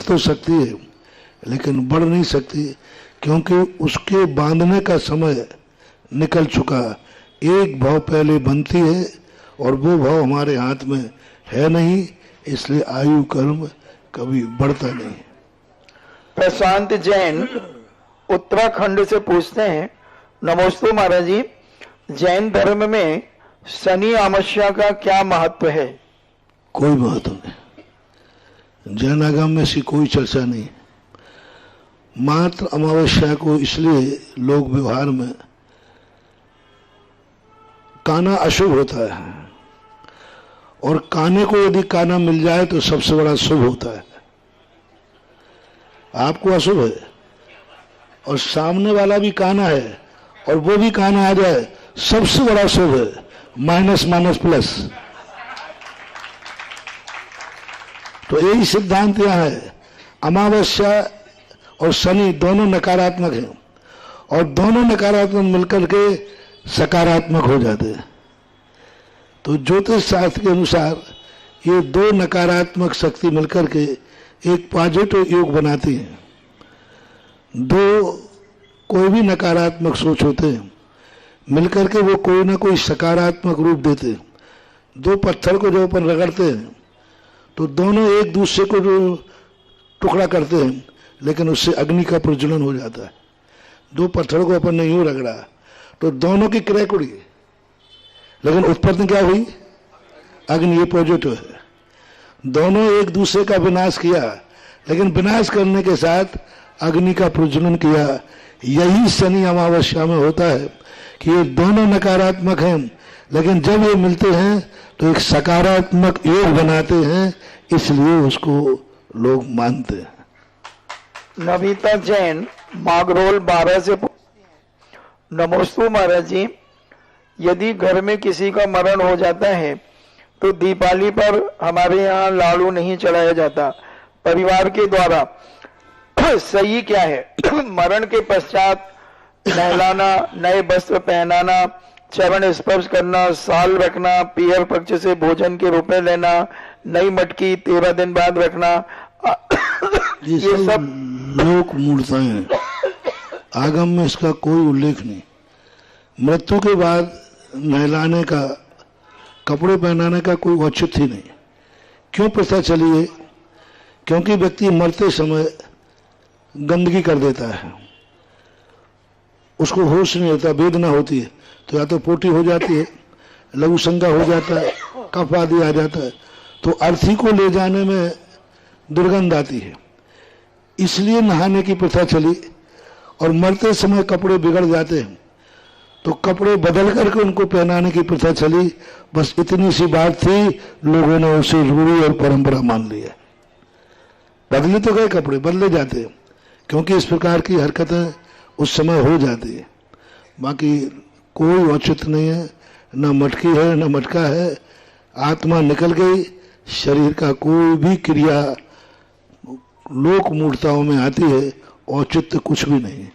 तो सकती है लेकिन बढ़ नहीं सकती, क्योंकि उसके बांधने का समय निकल चुका। एक भाव पहले बनती है और वो भाव हमारे हाथ में है नहीं, इसलिए आयु कर्म कभी बढ़ता नहीं। प्रशांत जैन उत्तराखंड से पूछते हैं, नमोस्तु महाराज जी, जैन धर्म में शनि अमावस्या का क्या महत्व है? कोई महत्व नहीं, जैन आगम में ऐसी कोई चर्चा नहीं। मात्र अमावस्या को इसलिए लोग व्यवहार में, काना अशुभ होता है और काने को यदि काना मिल जाए तो सबसे बड़ा शुभ होता है। आपको अशुभ है और सामने वाला भी काना है और वो भी काना आ जाए, सबसे बड़ा शुभ है। माइनस माइनस प्लस, तो यही सिद्धांत यहां है। अमावस्या और शनि दोनों नकारात्मक हैं और दोनों नकारात्मक मिलकर के सकारात्मक हो जाते हैं। तो ज्योतिष शास्त्र के अनुसार ये दो नकारात्मक शक्ति मिलकर के एक पॉजिटिव योग बनाती हैं। दो कोई भी नकारात्मक सोच होते हैं मिलकर के वो कोई ना कोई सकारात्मक रूप देते हैं। दो पत्थर को जो अपन रगड़ते हैं तो दोनों एक दूसरे को जो टुकड़ा करते हैं, लेकिन उससे अग्नि का प्रज्वलन हो जाता है। दो पत्थरों को अपन ने यूं रगड़ा तो दोनों की क्रैक उड़ी, लेकिन उत्पन्न क्या हुई? अग्नि। ये पॉजिटिव है। दोनों एक दूसरे का विनाश किया, लेकिन विनाश करने के साथ अग्नि का प्रज्वलन किया। यही शनि अमावस्या में होता है कि ये दोनों नकारात्मक हैं, लेकिन जब ये मिलते हैं तो एक सकारात्मक योग बनाते हैं, इसलिए उसको लोग मानते हैं। नविता जैन मागरोल 12 से, नमोस्तु महाराज जी, यदि घर में किसी का मरण हो जाता है तो दीपावली पर हमारे यहाँ लाड़ू नहीं चढ़ाया जाता, परिवार के द्वारा सही क्या है? मरण के पश्चात नहलाना, नए वस्त्र पहनाना, चरण स्पर्श करना, साल रखना, पीहर पक्ष से भोजन के रुपए लेना, नई मटकी 13 दिन बाद रखना, ये सब लोक मूर्ताएं हैं। आगम में इसका कोई उल्लेख नहीं। मृत्यु के बाद नहलाने का, कपड़े पहनाने का कोई औचित्य ही नहीं। क्यों प्रथा चली है? क्योंकि व्यक्ति मरते समय गंदगी कर देता है, उसको होश नहीं होता, वेदना होती है तो या तो पोटी हो जाती है, लघु संज्ञा हो जाता है, कफ आदि आ जाता है, तो अर्थी को ले जाने में दुर्गंध आती है। इसलिए नहाने की प्रथा चली और मरते समय कपड़े बिगड़ जाते हैं तो कपड़े बदल करके उनको पहनाने की प्रथा चली। बस इतनी सी बात थी, लोगों ने उसे रूढ़ी और परंपरा मान लिया। बदले तो गए, कपड़े बदले जाते हैं, क्योंकि इस प्रकार की हरकतें उस समय हो जाती है। बाकी कोई औचित्य नहीं है, न मटकी है न मटका है। आत्मा निकल गई, शरीर का कोई भी क्रिया लोक मूर्ताओं में आती है, औचित्य कुछ भी नहीं है।